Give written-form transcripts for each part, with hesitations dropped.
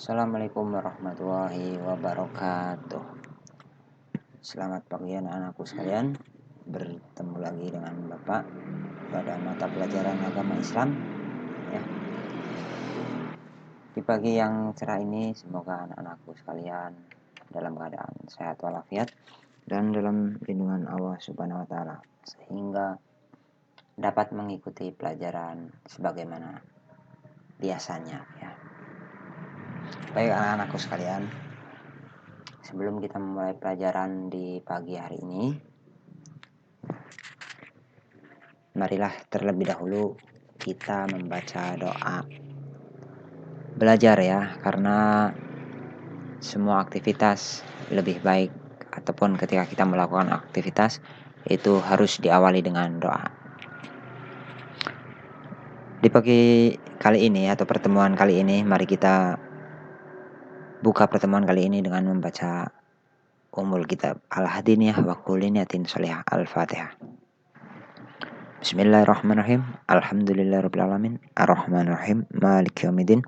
Assalamualaikum warahmatullahi wabarakatuh. Selamat pagi anak-anakku sekalian. Bertemu lagi dengan Bapak pada mata pelajaran agama Islam ya. Di pagi yang cerah ini semoga anak-anakku sekalian dalam keadaan sehat walafiat dan dalam lindungan Allah Subhanahu wa taala sehingga dapat mengikuti pelajaran sebagaimana biasanya ya. Baik anak-anakku sekalian, sebelum kita memulai pelajaran di pagi hari ini, marilah terlebih dahulu kita membaca doa belajar ya, karena semua aktivitas lebih baik ataupun ketika kita melakukan aktivitas itu harus diawali dengan doa. Di pagi kali ini atau pertemuan kali ini, mari kita buka pertemuan kali ini dengan membaca Ummul Kitab Al-Hadiniyah wa Kuliniyatin Sholihah Al-Fatihah. Bismillahirrahmanirrahim. Alhamdulillahirabbil alamin. Arrahmanirrahim. Maliki yaumiddin.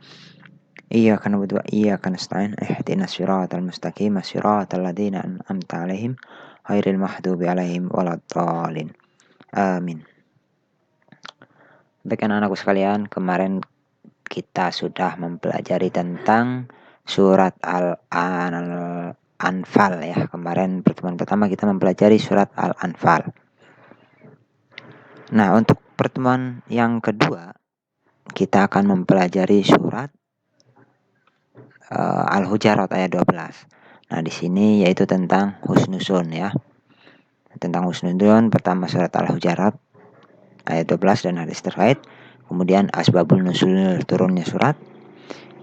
Iyyaka na'budu wa iyyaka nasta'in. Ihdinas siratal mustaqim. Siratal ladzina an'amta 'alaihim ghairil maghdubi 'alaihim waladdallin. Amin. Baik anak-anakku sekalian, kemarin kita sudah mempelajari tentang surat Al-Anfal ya. Kemarin pertemuan pertama kita mempelajari surat Al-Anfal. Nah, untuk pertemuan yang kedua kita akan mempelajari surat Al-Hujarat ayat 12. Nah, di sini yaitu tentang husnuzon ya. Tentang husnuzon pertama surat Al-Hujarat ayat 12 dan hadis terkait. Kemudian asbabul nuzul turunnya surat.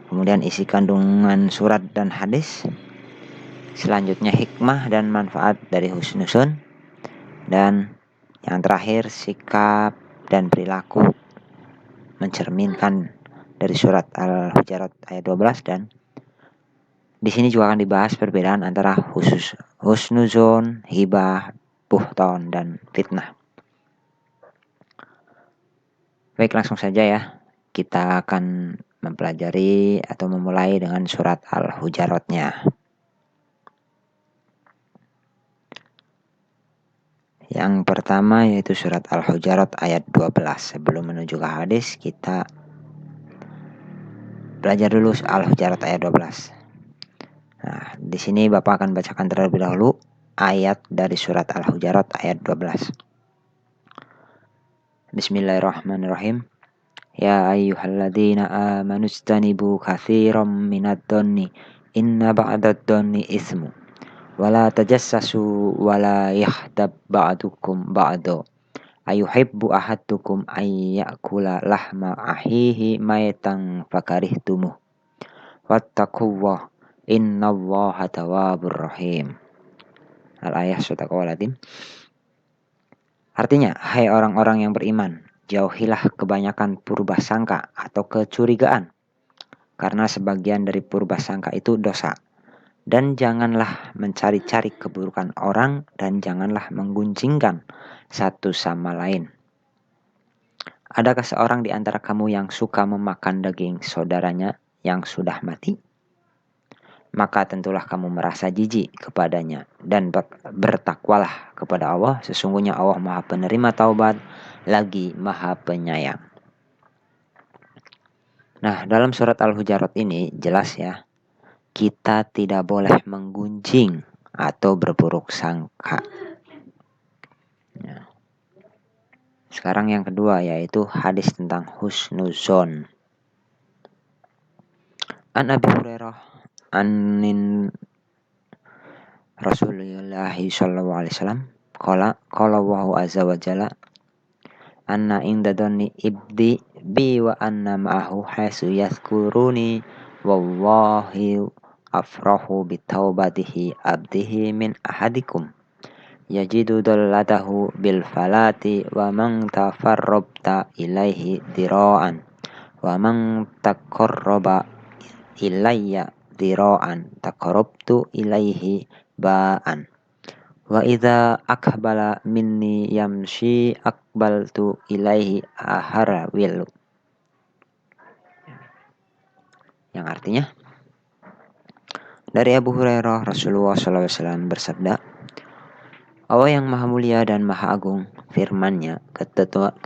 Kemudian isi kandungan surat dan hadis. Selanjutnya hikmah dan manfaat dari husnuzon. Dan yang terakhir sikap dan perilaku mencerminkan dari surat Al-Hujarat ayat 12, dan di sini juga akan dibahas perbedaan antara husnuzon, hibah, buhton, dan fitnah. Baik, langsung saja ya. Kita akan mempelajari atau memulai dengan surat Al-Hujaratnya. Yang pertama yaitu surat Al-Hujarat ayat 12. Sebelum menuju ke hadis, kita belajar dulu Al-Hujarat ayat 12. Nah, di sini Bapak akan bacakan terlebih dahulu ayat dari surat Al-Hujarat ayat 12. Bismillahirrahmanirrahim. Ya ayyuhalladzina amanu istanibu katsiran minadh-dhanni inna ba'dadh-dhanni itsmu wala tajassasu wala yaghtab ba'dukum ba'da ayuhibbu ahadukum ay ya'kula lahma ahihi maitan fakarihtumuh wattaqullah innallaha tawwabur rahim. Al-ayah Sadaqallahul. Artinya, hai orang-orang yang beriman, jauhilah kebanyakan purbasangka atau kecurigaan, karena sebagian dari purbasangka itu dosa. Dan janganlah mencari-cari keburukan orang, dan janganlah menggunjingkan satu sama lain. Adakah seorang di antara kamu yang suka memakan daging saudaranya yang sudah mati? Maka tentulah kamu merasa jijik kepadanya, dan bertakwalah kepada Allah. Sesungguhnya Allah Maha Penerima Taubat lagi Maha Penyayang. Nah, dalam surat Al-Hujarat ini jelas ya, kita tidak boleh menggunjing atau berburuk sangka. Ya. Sekarang yang kedua yaitu hadis tentang husnuzon. An Abi Hurairah anin Rasulullah sallallahu alaihi wasallam qala Allahu azza wa jalla anna inda dhanni ibdi bi wa anna ma'ahu haitsu yadhkuruni wallahi afrahu bi taubatihi abdihi min ahadikum yajidu dallatahu bil falati wa man tafarrabta ilaihi dira'an wa man taqarraba ilayya dira'an taqarrabtu ilaihi ba'an wa idza akbala minni yamshi akbaltu ilaihi aharawil. Yang artinya, Dari Abu Hurairah, Rasulullah SAW bersabda, Allah yang maha mulia dan maha agung, firman-Nya,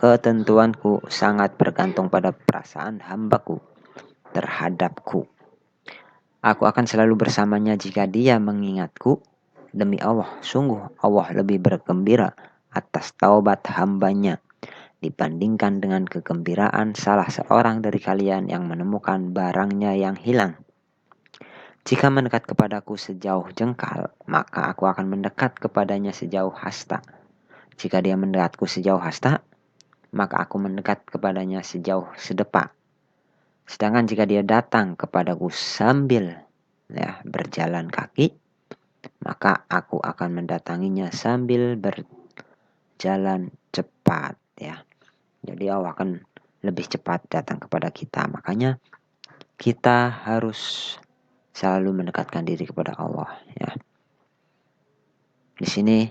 ketentuanku sangat bergantung pada perasaan hambaku terhadapku. Aku akan selalu bersamanya jika dia mengingatku. Demi Allah, sungguh Allah lebih bergembira atas taubat hambanya dibandingkan dengan kegembiraan salah seorang dari kalian yang menemukan barangnya yang hilang. Jika mendekat kepadaku sejauh jengkal, maka aku akan mendekat kepadanya sejauh hasta. Jika dia mendekatku sejauh hasta, maka aku mendekat kepadanya sejauh sedepa. Sedangkan jika dia datang kepadaku sambil berjalan kaki, maka aku akan mendatanginya sambil berjalan cepat ya. Jadi Allah akan lebih cepat datang kepada kita. Makanya kita harus selalu mendekatkan diri kepada Allah ya. Di sini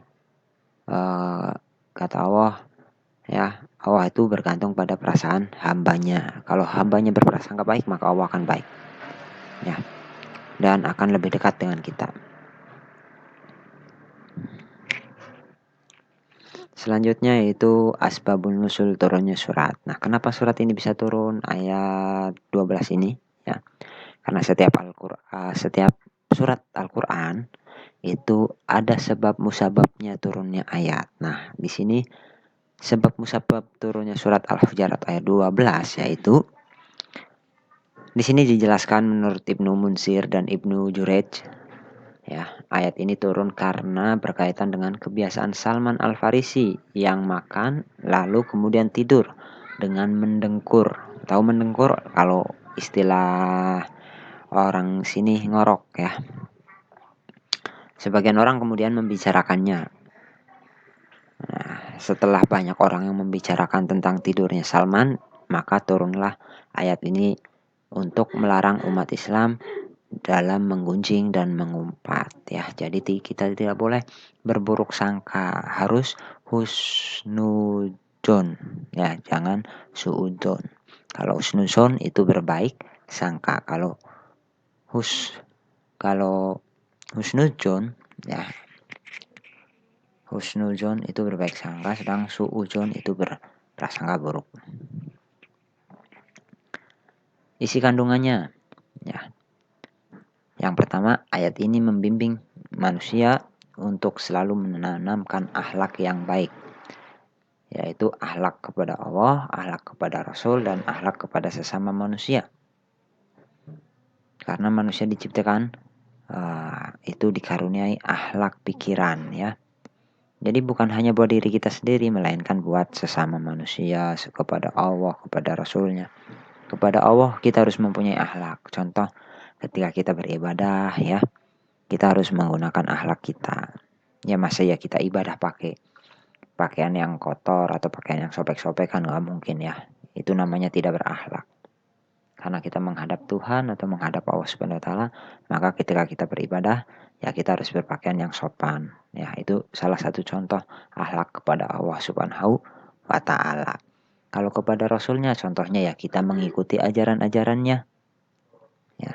kata Allah ya, Allah itu bergantung pada perasaan hambanya. Kalau hambanya berprasangka baik, maka Allah akan baik ya, dan akan lebih dekat dengan kita. Selanjutnya yaitu asbabun nusul turunnya surat. Nah, kenapa surat ini bisa turun ayat 12 ini ya? Karena setiap surat Al-Qur'an itu ada sebab musababnya turunnya ayat. Nah, di sini sebab musabab turunnya surat Al-Hujurat ayat 12 yaitu di sini dijelaskan menurut Ibnu Munsir dan Ibnu Jurayj ya, ayat ini turun karena berkaitan dengan kebiasaan Salman Al-Farisi yang makan lalu kemudian tidur dengan mendengkur. Tahu mendengkur? Kalau istilah orang sini ngorok ya. Sebagian orang kemudian membicarakannya. Nah, setelah banyak orang yang membicarakan tentang tidurnya Salman, maka turunlah ayat ini untuk melarang umat Islam dalam menggunjing dan mengumpat ya. Jadi kita tidak boleh berburuk sangka, harus husnuzon ya, jangan suudzon. Kalau husnuzon itu berbaik sangka, kalau husnuzon ya, husnuzon itu berbaik sangka, sedang suudzon itu berprasangka buruk. Isi kandungannya ya. Yang pertama, ayat ini membimbing manusia untuk selalu menanamkan akhlak yang baik, yaitu akhlak kepada Allah, akhlak kepada Rasul, dan akhlak kepada sesama manusia. Karena manusia diciptakan itu dikaruniai akhlak pikiran ya. Jadi bukan hanya buat diri kita sendiri, melainkan buat sesama manusia, kepada Allah, kepada Rasulnya. Kepada Allah kita harus mempunyai akhlak. Contoh, ketika kita beribadah ya, kita harus menggunakan akhlak kita. Ya masa ya kita ibadah pakai pakaian yang kotor atau pakaian yang sobek-sobek, kan nggak mungkin ya. Itu namanya tidak berakhlak. Karena kita menghadap Tuhan atau menghadap Allah Subhanahu wa taala, maka ketika kita beribadah ya kita harus berpakaian yang sopan. Ya, itu salah satu contoh akhlak kepada Allah Subhanahu wa taala. Kalau kepada Rasulnya contohnya ya kita mengikuti ajaran-ajarannya. Ya,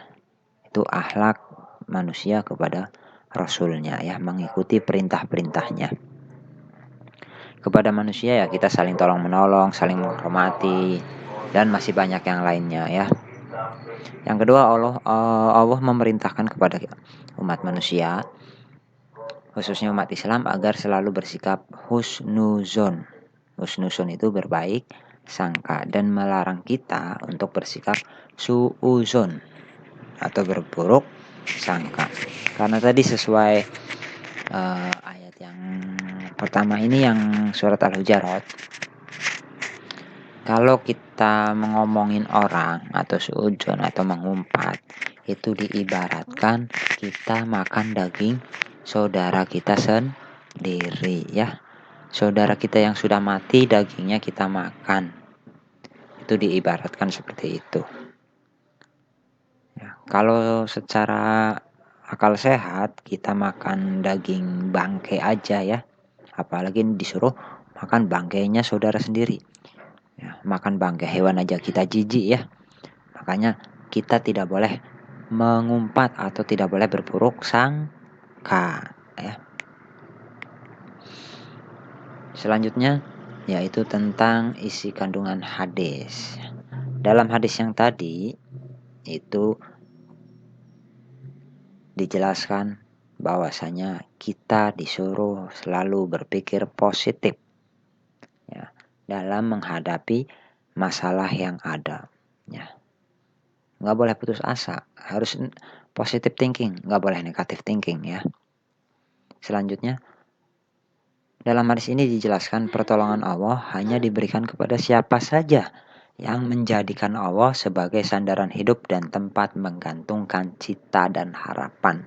itu akhlak manusia kepada Rasulnya ya, mengikuti perintah-perintahnya. Kepada manusia ya kita saling tolong menolong, saling menghormati, dan masih banyak yang lainnya ya. Yang kedua, Allah memerintahkan kepada umat manusia, khususnya umat Islam, agar selalu bersikap husnuzon. Husnuzon itu berbaik sangka, dan melarang kita untuk bersikap suuzon atau berburuk sangka. Karena tadi sesuai ayat yang pertama ini yang surat Al-Hujurat, kalau kita mengomongin orang atau suudzon atau mengumpat, itu diibaratkan kita makan daging saudara kita sendiri ya. Saudara kita yang sudah mati, dagingnya kita makan. Itu diibaratkan seperti itu. Ya, kalau secara akal sehat kita makan daging bangkai aja ya. Apalagi disuruh makan bangkainya saudara sendiri. Ya, makan bangkai hewan aja kita jijik ya. Makanya kita tidak boleh mengumpat atau tidak boleh berburuk sangka ya. Selanjutnya yaitu tentang isi kandungan hadis. Dalam hadis yang tadi itu dijelaskan bahwasanya kita disuruh selalu berpikir positif ya, dalam menghadapi masalah yang ada ya. Nggak boleh putus asa, harus positive thinking, nggak boleh negative thinking ya. Selanjutnya, dalam hadis ini dijelaskan pertolongan Allah hanya diberikan kepada siapa saja yang menjadikan Allah sebagai sandaran hidup dan tempat menggantungkan cita dan harapan.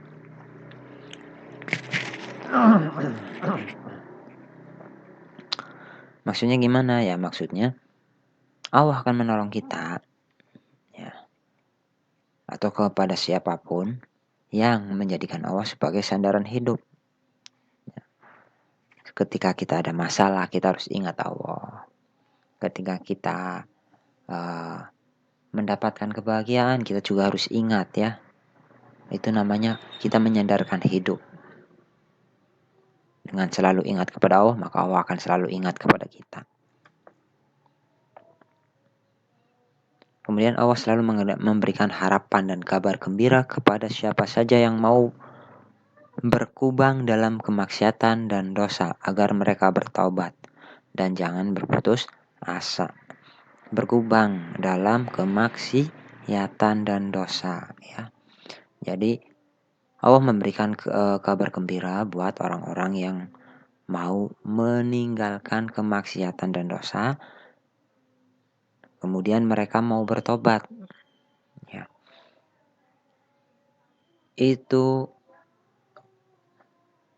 Maksudnya gimana ya? Maksudnya Allah akan menolong kita ya, atau kepada siapapun yang menjadikan Allah sebagai sandaran hidup. Ketika kita ada masalah, kita harus ingat Allah. Ketika kita mendapatkan kebahagiaan, kita juga harus ingat ya. Itu namanya kita menyandarkan hidup. Dengan selalu ingat kepada Allah, maka Allah akan selalu ingat kepada kita. Kemudian Allah selalu memberikan harapan dan kabar gembira kepada siapa saja yang mau berkubang dalam kemaksiatan dan dosa agar mereka bertaubat dan jangan berputus asa. Berkubang dalam kemaksiatan dan dosa ya. Jadi Allah memberikan kabar gembira buat orang-orang yang mau meninggalkan kemaksiatan dan dosa, kemudian mereka mau bertobat ya. Itu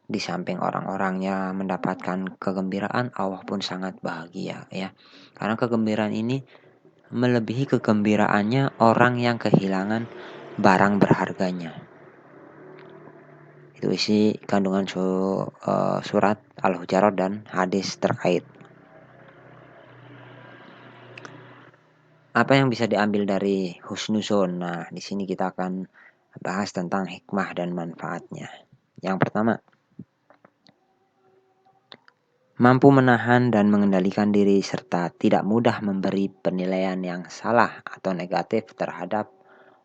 di samping orang-orangnya mendapatkan kegembiraan, Allah pun sangat bahagia ya. Karena kegembiraan ini melebihi kegembiraannya orang yang kehilangan barang berharganya. Itu isi kandungan surat Al-Hujurat dan hadis terkait. Apa yang bisa diambil dari husnuzon? Nah, di sini kita akan bahas tentang hikmah dan manfaatnya. Yang pertama, mampu menahan dan mengendalikan diri serta tidak mudah memberi penilaian yang salah atau negatif terhadap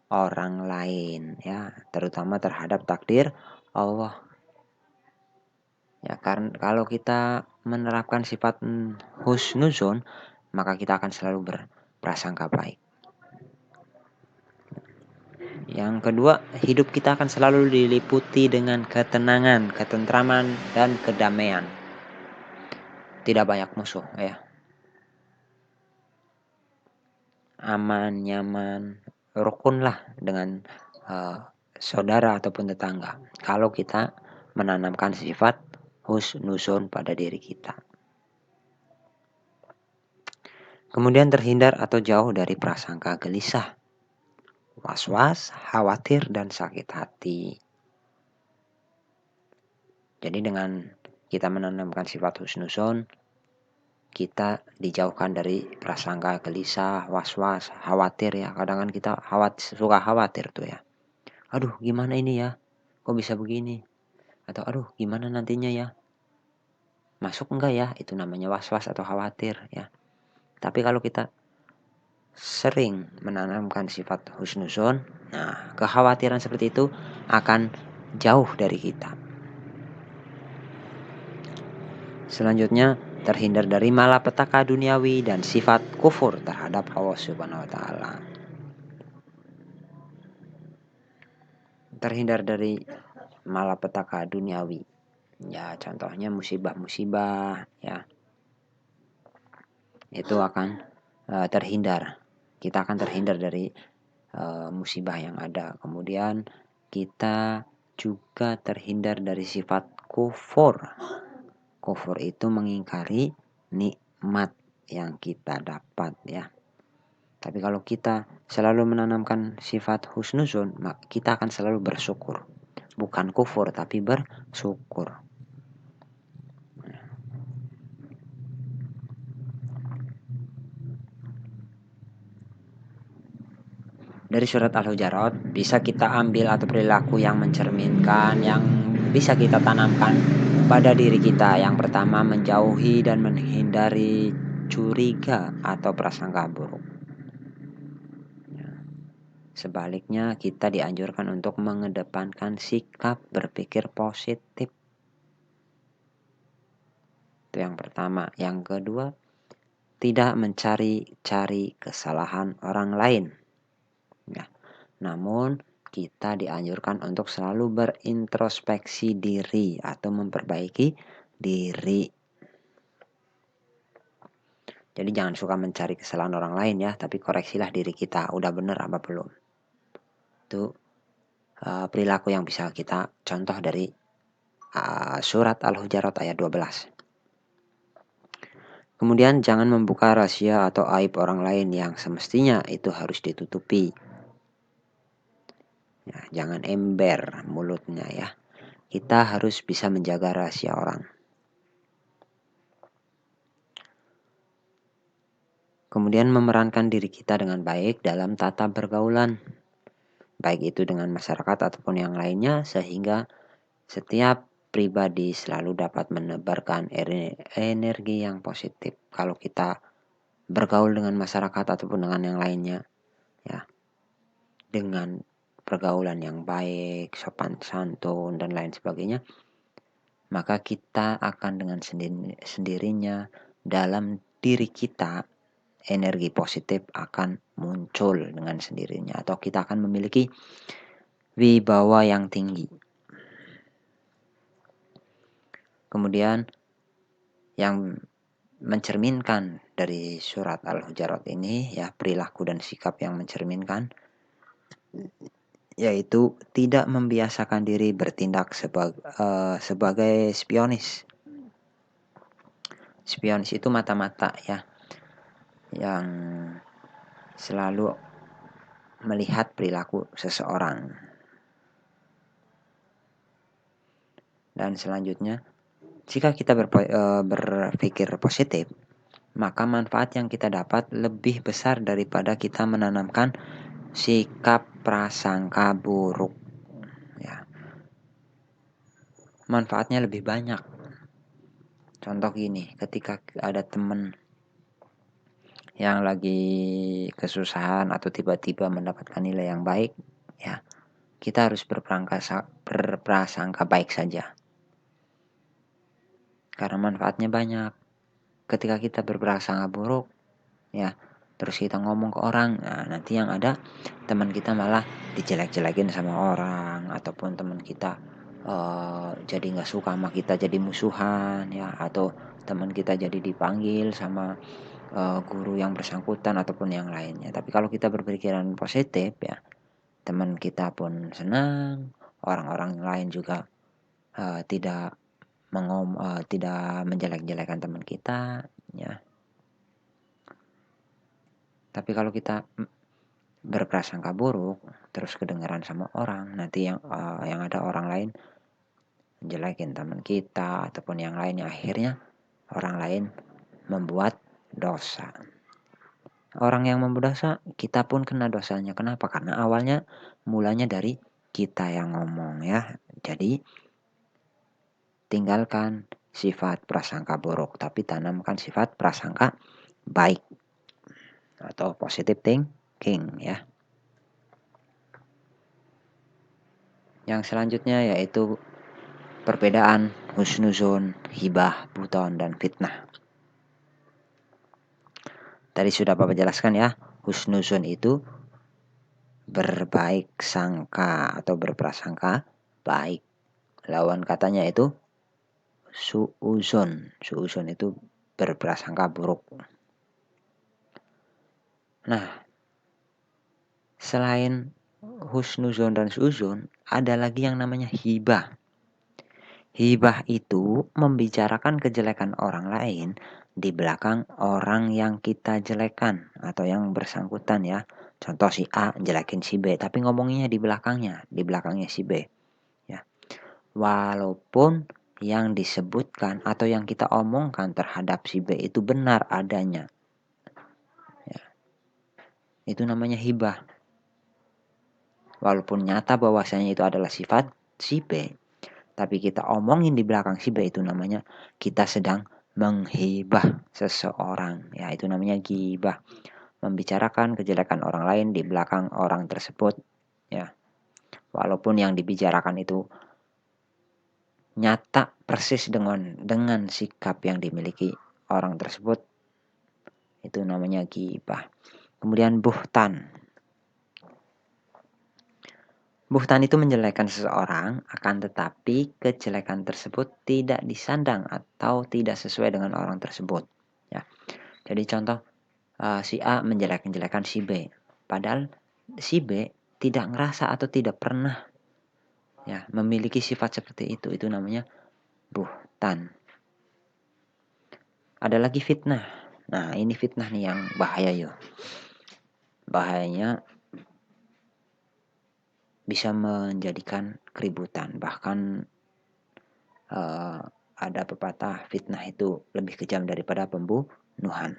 orang lain ya, terutama terhadap takdir Allah. Ya, karena kalau kita menerapkan sifat husnuzon, maka kita akan selalu berprasangka baik. Yang kedua, hidup kita akan selalu diliputi dengan ketenangan, ketentraman, dan kedamaian. Tidak banyak musuh ya. Aman, nyaman, rukun lah dengan saudara ataupun tetangga. Kalau kita menanamkan sifat husnuzon pada diri kita. Kemudian terhindar atau jauh dari prasangka gelisah, was-was, khawatir, dan sakit hati. Jadi dengan kita menanamkan sifat husnuzon, kita dijauhkan dari prasangka gelisah, was-was, khawatir ya. Kadang kan kita suka khawatir tuh ya. Aduh gimana ini ya, kok bisa begini? Atau aduh gimana nantinya ya, masuk enggak ya? Itu namanya was-was atau khawatir ya. Tapi kalau kita sering menanamkan sifat husnuzon, nah kekhawatiran seperti itu akan jauh dari kita. Selanjutnya, terhindar dari malapetaka duniawi dan sifat kufur terhadap Allah Subhanahu wa taala. Terhindar dari malapetaka duniawi. Ya, contohnya musibah-musibah ya. Itu akan terhindar. Kita akan terhindar dari musibah yang ada. Kemudian kita juga terhindar dari sifat kufur. Kufur itu mengingkari nikmat yang kita dapat ya. Tapi kalau kita selalu menanamkan sifat husnuzon, kita akan selalu bersyukur. Bukan kufur tapi bersyukur. Dari surat Al-Hujurat bisa kita ambil atau perilaku yang mencerminkan yang bisa kita tanamkan pada diri kita. Yang pertama, menjauhi dan menghindari curiga atau prasangka buruk. Sebaliknya, kita dianjurkan untuk mengedepankan sikap berpikir positif. Itu yang pertama. Yang kedua, tidak mencari-cari kesalahan orang lain. Ya. Namun, kita dianjurkan untuk selalu berintrospeksi diri atau memperbaiki diri. Jadi jangan suka mencari kesalahan orang lain ya, tapi koreksilah diri kita, udah bener apa belum. Itu perilaku yang bisa kita contoh dari surat Al-Hujurat ayat 12. Kemudian jangan membuka rahasia atau aib orang lain yang semestinya itu harus ditutupi. Ya, jangan ember mulutnya ya. Kita harus bisa menjaga rahasia orang. Kemudian memerankan diri kita dengan baik dalam tata pergaulan. Baik itu dengan masyarakat ataupun yang lainnya, sehingga setiap pribadi selalu dapat menebarkan energi yang positif. Kalau kita bergaul dengan masyarakat ataupun dengan yang lainnya, ya, dengan pergaulan yang baik, sopan santun dan lain sebagainya, maka kita akan dengan sendirinya dalam diri kita energi positif akan muncul dengan sendirinya, atau kita akan memiliki wibawa yang tinggi. Kemudian yang mencerminkan dari surat Al-Hujurat ini ya, perilaku dan sikap yang mencerminkan, yaitu tidak membiasakan diri bertindak sebagai spionis. Spionis itu mata-mata ya, yang selalu melihat perilaku seseorang. Dan selanjutnya, jika kita berpikir positif, maka manfaat yang kita dapat lebih besar daripada kita menanamkan sikap prasangka buruk. Ya. Manfaatnya lebih banyak. Contoh gini, ketika ada teman yang lagi kesusahan atau tiba-tiba mendapatkan nilai yang baik, ya, kita harus berprasangka baik saja. Karena manfaatnya banyak. Ketika kita berprasangka buruk, ya, terus kita ngomong ke orang, nah nanti yang ada teman kita malah dijelek-jelekin sama orang, ataupun teman kita jadi nggak suka sama kita, jadi musuhan ya, atau teman kita jadi dipanggil sama guru yang bersangkutan ataupun yang lainnya. Tapi kalau kita berpikiran positif ya, teman kita pun senang, orang-orang lain juga tidak tidak menjelek-jelekan teman kita ya. Tapi kalau kita berprasangka buruk terus kedengaran sama orang, nanti yang ada orang lain menjelekin teman kita ataupun yang lainnya, akhirnya orang lain membuat dosa. Orang yang membuat dosa, kita pun kena dosanya. Kenapa? Karena awalnya mulanya dari kita yang ngomong ya. Jadi tinggalkan sifat prasangka buruk, tapi tanamkan sifat prasangka baik atau positive thinking ya. Yang selanjutnya yaitu perbedaan husnuzon, hibah, buton, dan fitnah. Tadi sudah Bapak jelaskan ya, husnuzon itu berbaik sangka atau berprasangka baik. Lawan katanya itu suuzon. Suuzon itu berprasangka buruk. Nah, selain husnuzon dan suuzon, ada lagi yang namanya hibah. Hibah itu membicarakan kejelekan orang lain di belakang orang yang kita jelekan atau yang bersangkutan ya. Contoh si A jelekin si B, tapi ngomongnya di belakangnya si B. Ya. Walaupun yang disebutkan atau yang kita omongkan terhadap si B itu benar adanya. Ya. Itu namanya hibah. walaupun nyata bahwasanya itu adalah sifat si B, tapi kita omongin di belakang si B, itu namanya kita sedang menghibah seseorang. Ya, itu namanya ghibah. Membicarakan kejelekan orang lain di belakang orang tersebut. Ya, walaupun yang dibicarakan itu nyata persis dengan sikap yang dimiliki orang tersebut, itu namanya ghibah. Kemudian buhtan. Buhtan itu menjelekkan seseorang, akan tetapi kejelekan tersebut tidak disandang atau tidak sesuai dengan orang tersebut. Ya, jadi contoh, si A menjelek-jelekan si B, padahal si B tidak ngerasa atau tidak pernah ya memiliki sifat seperti itu namanya buhtan. Ada lagi fitnah. Nah, ini fitnah nih yang bahaya yo. Bahayanya bisa menjadikan keributan, bahkan ada pepatah fitnah itu lebih kejam daripada pembunuhan.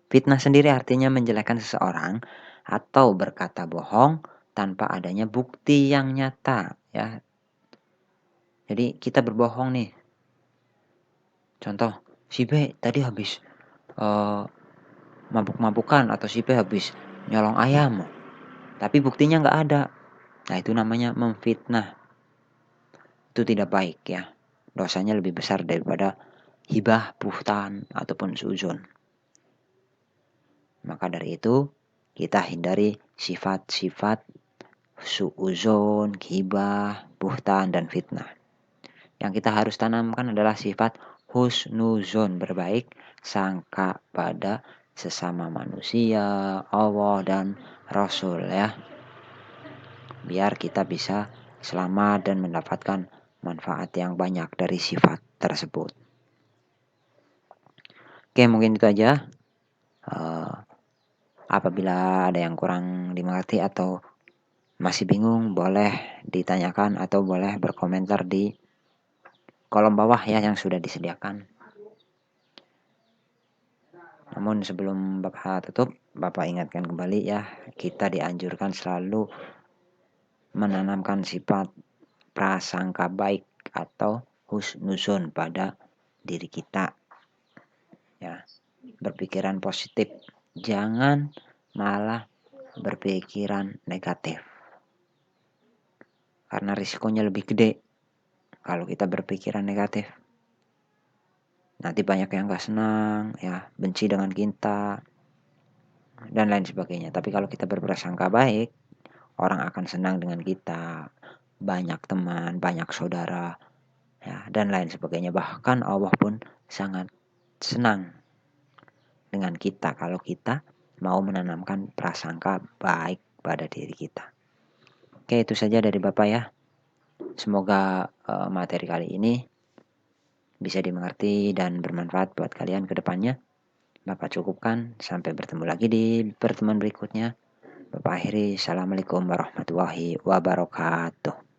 Fitnah sendiri artinya menjelekkan seseorang atau berkata bohong tanpa adanya bukti yang nyata, ya. Jadi kita berbohong nih. Contoh, si B tadi habis mabuk-mabukan, atau si B habis nyolong ayam, tapi buktinya nggak ada. Nah, itu namanya memfitnah. Itu tidak baik ya. Dosanya lebih besar daripada hibah, buhtan, ataupun suzon. Maka dari itu, kita hindari sifat-sifat suuzon, hibah, buhtan, dan fitnah. Yang kita harus tanamkan adalah sifat husnuzon, berbaik sangka pada sesama manusia, Allah, dan Rasul ya. Biar kita bisa selamat dan mendapatkan manfaat yang banyak dari sifat tersebut. Oke, mungkin itu aja. Apabila ada yang kurang dimengerti atau masih bingung, boleh ditanyakan atau boleh berkomentar di kolom bawah ya yang sudah disediakan. Namun sebelum Bapak tutup, Bapak ingatkan kembali ya, kita dianjurkan selalu menanamkan sifat prasangka baik atau husnuzon pada diri kita. Ya, berpikiran positif, jangan malah berpikiran negatif. Karena risikonya lebih gede kalau kita berpikiran negatif. Nanti banyak yang gak senang, ya, benci dengan kita, dan lain sebagainya. Tapi kalau kita berprasangka baik, orang akan senang dengan kita, banyak teman, banyak saudara, ya, dan lain sebagainya. Bahkan Allah pun sangat senang dengan kita kalau kita mau menanamkan prasangka baik pada diri kita. Oke, itu saja dari Bapak ya. Semoga materi kali ini bisa dimengerti dan bermanfaat buat kalian ke depannya. Bapak cukupkan, sampai bertemu lagi di pertemuan berikutnya. Bapak akhiri, Assalamualaikum warahmatullahi wabarakatuh.